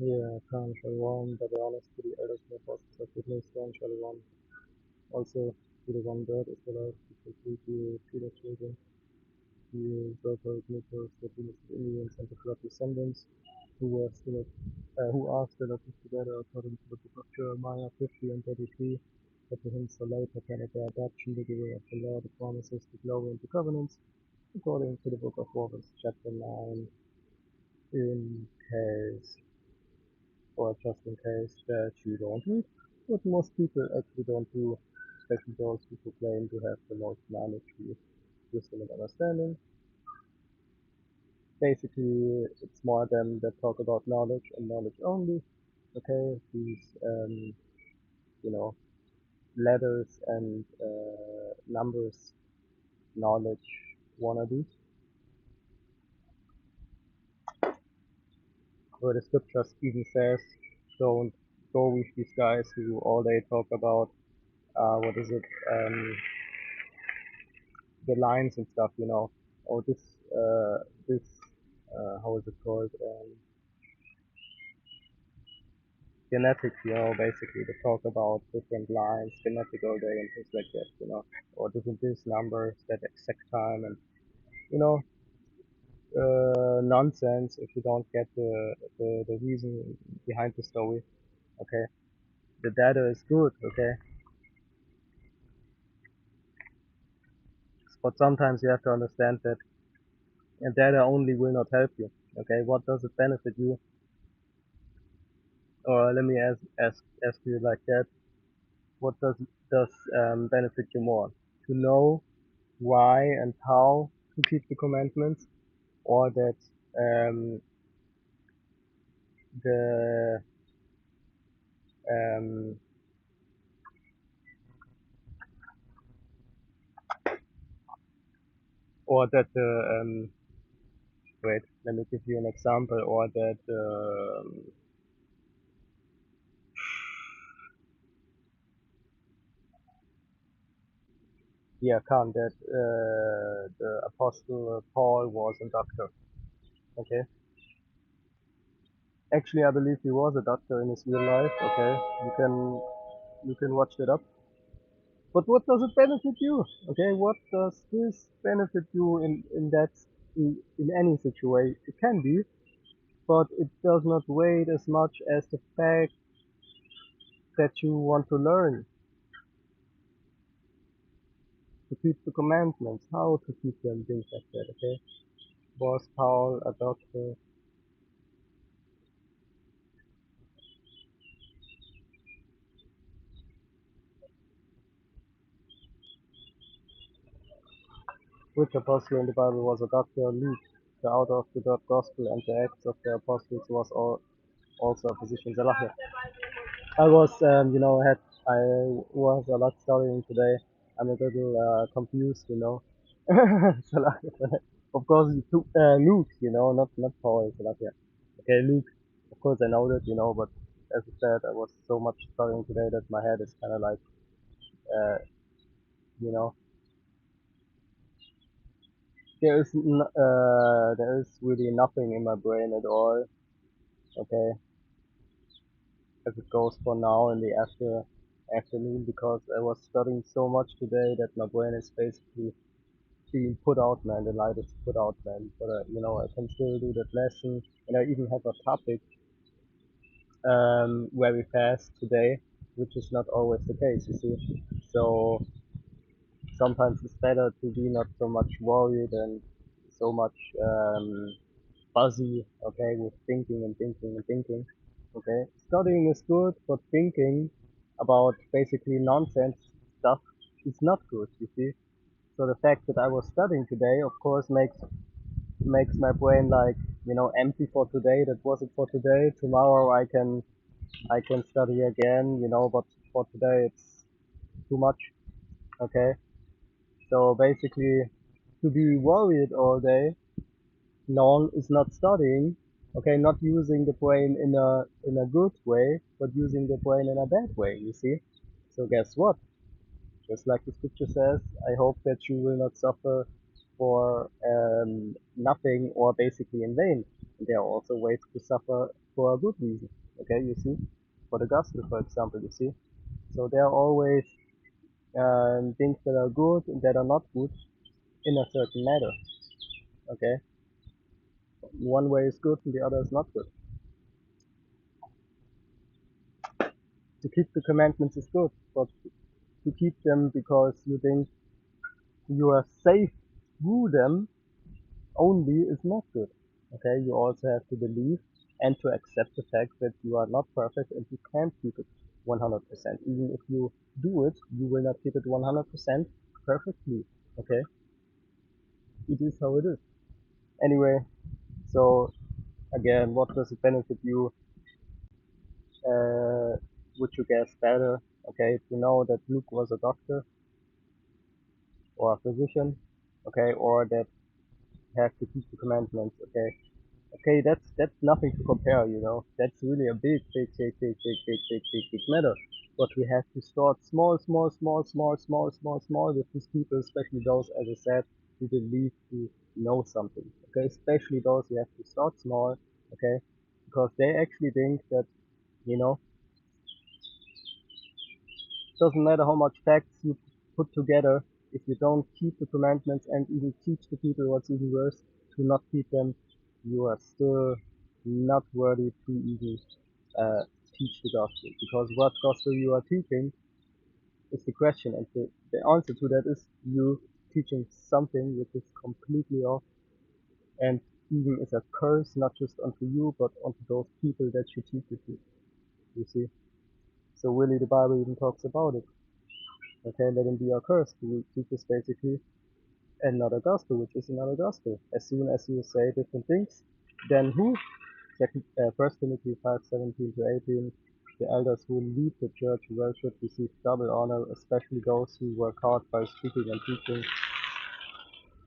Yeah, Khan Shalom, but honest to the elders and apostles of the Stone Shalom. Also to the one God Israelite, especially to the children, the so-called Negroes, the Indians, and the blood descendants who are still living together according to the book of Jeremiah 50 and 33. That to him so later can the adoption, the giving of the law, the promises, the glory, and the covenants, according to the book of Romans, chapter 9, in case or just in case that you don't read, but most people actually don't do, especially those who claim to have the most knowledge, wisdom, and understanding. Basically, it's more them that talk about knowledge and knowledge only. Okay, these you know letters and numbers knowledge wannabes, where the scriptures even says, don't go with these guys who all day talk about what is it the lines and stuff, or this, how is it called? Genetics, basically to talk about different lines, genetic all day and things like that, or doesn't this number, that exact time, and you know, nonsense if you don't get the reason behind the story. Okay, the data is good. Okay, but sometimes you have to understand that data only will not help you. Okay, what does it benefit you? Or let me ask you like that. What does benefit you more? To know why and how to keep the commandments, or that um, the um, or that the wait, let me give you an example, or that yeah, come that the apostle Paul was a doctor. Okay, actually, I believe he was a doctor in his real life. Okay, you can watch that up. But what does it benefit you? Okay, what does this benefit you in any situation? It can be, but it does not weigh as much as the fact that you want to learn to keep the commandments, how to keep them, things like that. Okay, was Paul a doctor? Which apostle in the Bible was a doctor? Luke, the author of the third gospel and the Acts of the Apostles, was also a physician. Zalachia. I was, I was a lot studying today. I'm a little confused, Zalachia. Of course, it took Luke, not Paul. Zalachia. Okay, Luke. Of course, I know that, but as I said, I was so much studying today that my head is kind of like, uh, you know, there is really nothing in my brain at all. Okay, as it goes for now in the afternoon, because I was studying so much today that my brain is basically being put out, man. The light is put out, man. But I can still do that lesson, and I even have a topic very fast today, which is not always the case, you see. So sometimes it's better to be not so much worried and so much fuzzy, okay, with thinking and thinking and thinking. Okay, studying is good, but thinking about basically nonsense stuff is not good, you see. So the fact that I was studying today, of course, makes my brain like empty for today. That was it for today. Tomorrow I can study again, but for today it's too much. Okay, so basically to be worried all day long is not studying. Okay, not using the brain in a good way, but using the brain in a bad way. You see. So guess what? Just like the scripture says, I hope that you will not suffer for nothing or basically in vain. there are also ways to suffer for a good reason. Okay, you see, for the gospel, for example, you see. So there are always things that are good and that are not good in a certain matter. Okay, one way is good and the other is not good. To keep the commandments is good, but to keep them because you think you are safe through them only is not good. Okay, you also have to believe and to accept the fact that you are not perfect and you can't keep it 100%. Even if you do it, you will not keep it 100% perfectly. Okay, it is how it is. Anyway, so again, what does it benefit you? Uh, would you guess better? Okay, to know that Luke was a doctor or a physician, okay, or that have to keep the commandments, okay. Okay, that's nothing to compare, you know. That's really a big matter. But we have to start small with these people, especially those, as I said, who believe to know something. Okay, especially those you have to start small, okay, because they actually think that, you know, doesn't matter how much facts you put together, if you don't keep the commandments and even teach the people what's even worse, to not keep them, you are still not worthy to even uh, teach the gospel. Because what gospel you are teaching is the question, and the answer to that is you teaching something which is completely off and even is a curse not just unto you but unto those people that you teach it to. You see? So really the Bible even talks about it. Okay, let him be accursed, who teaches basically another gospel, which is another gospel. As soon as you say different things, then who? First Timothy 5:17 to 18. The elders who lead the church well should receive double honor, especially those who work hard by speaking and teaching,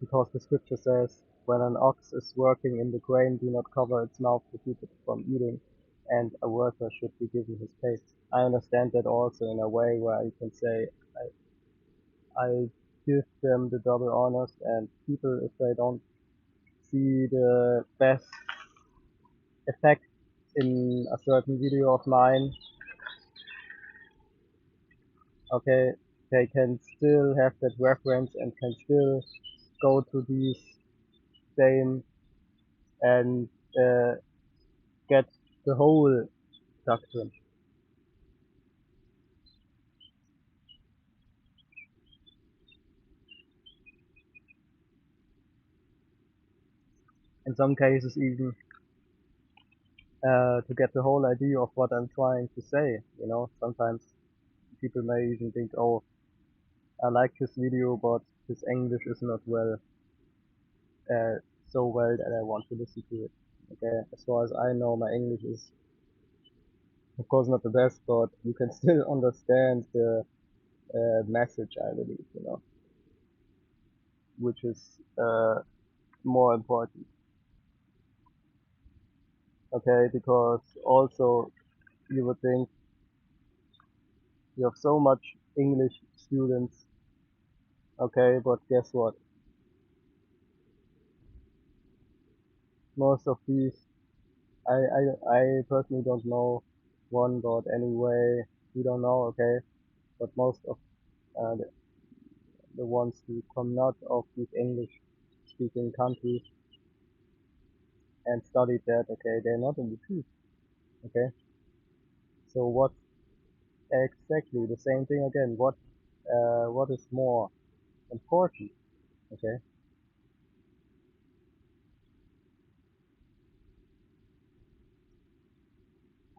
because the scripture says, when an ox is working in the grain, do not cover its mouth to keep it from eating, and a worker should be given his pay. I understand that also in a way where you can say, I give them the double honors, and people, if they don't see the best effect in a certain video of mine, okay, they can still have that reference and can still go to these same and get the whole doctrine. In some cases, even to get the whole idea of what I'm trying to say. You know, sometimes people may even think, oh, I like his video, but his English is not uh, so well that I want to listen to it. Okay, as far as I know, my English is of course not the best, but you can still understand the message, I believe, you know, which is more important. Okay, because also you would think you have so much English students. Okay, but guess what? Most of these, I personally don't know one, but anyway, we don't know. Okay, but most of the ones who come not of these English speaking countries and studied that, okay, they're not in the truth, okay? So what exactly the same thing again? What is more important, okay?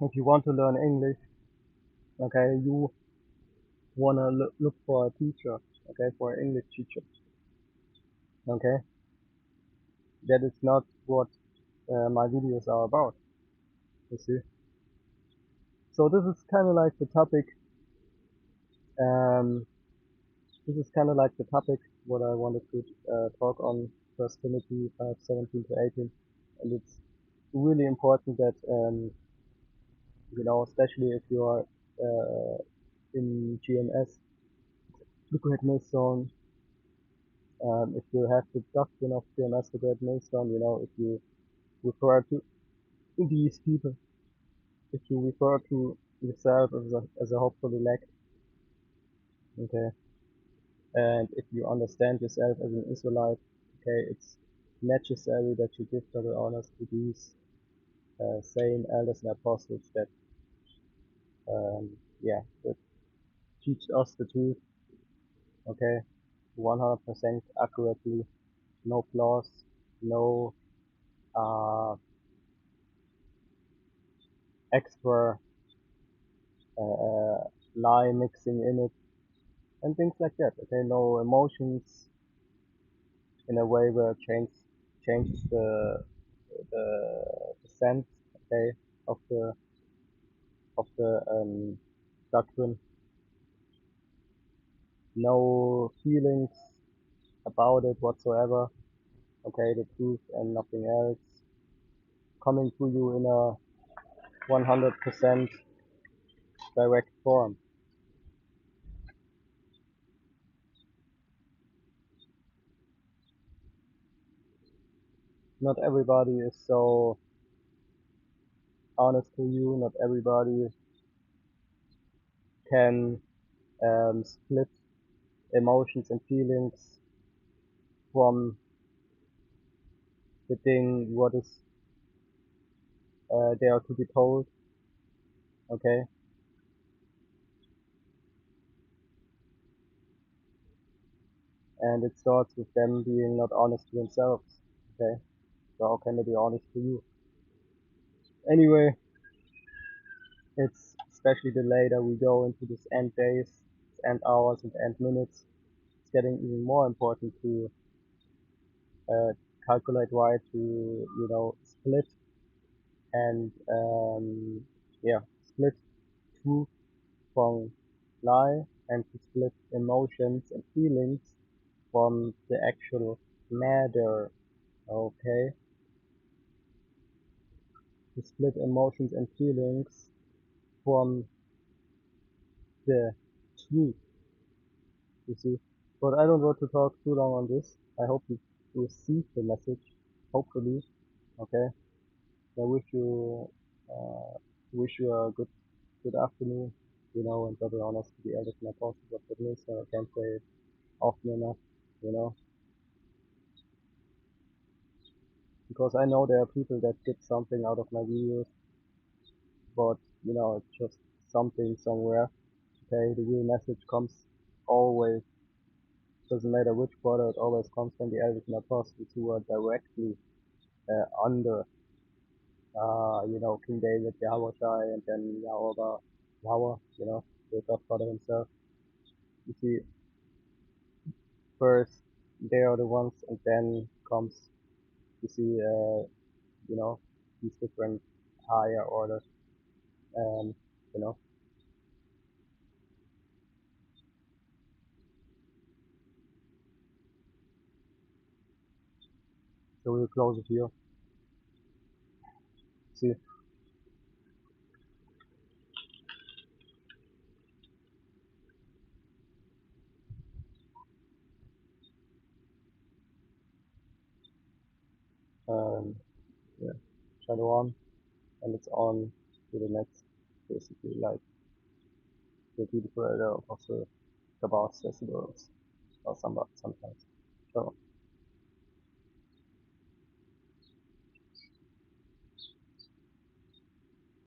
If you want to learn English, okay, you wanna look for a teacher, okay, for an English teacher, okay? That is not what my videos are about, you see? So this is kind of like the topic, um, this is kind of like the topic what I wanted to talk on First Timothy 5:17 to 18, and it's really important that you know, especially if you are in GMS, the Great Millstone. If you have the doctrine of GMS, the Great Millstone, you know, if you refer to these people, if you refer to yourself as a hopeful elect, okay, and if you understand yourself as an Israelite, okay, it's necessary that you give double honors to these same elders and apostles that, yeah, that teach us the truth, okay, 100% accurately, no flaws, no extra lie mixing in it, and things like that. Okay, no emotions in a way where it changes the, the sense, okay, of the doctrine. No feelings about it whatsoever. Okay, the truth and nothing else coming to you in a 100% direct form. Not everybody is so honest to you. Not everybody can split emotions and feelings from the thing what is they are to be told. Okay, and it starts with them being not honest to themselves. Okay, so how can they be honest to you? Anyway, it's especially the later we go into this end days, end hours, and end minutes, it's getting even more important to uh, calculate right, to split and yeah, split truth from lie, and to split emotions and feelings from the actual matter. Okay, to split emotions and feelings from the truth, you see. But I don't want to talk too long on this. I hope you receive the message, hopefully. Okay. I wish you a good afternoon, and to be honest, to the elders and apostles of goodness, so I can't say it often enough, you know, because I know there are people that get something out of my videos, but it's just something somewhere. Okay, the real message comes always, doesn't matter which brother, it always comes from the elders and apostles who are directly under, King David, Yahweh Shai, and then Yahweh, the Godfather himself. You see, first they are the ones, and then comes, you see, these different higher orders, um, you know. So we'll close it here. See, um, yeah, shadow on, and it's on to the next, basically, like the beautiful elder of the Kabbalah says the words, or sometimes. So.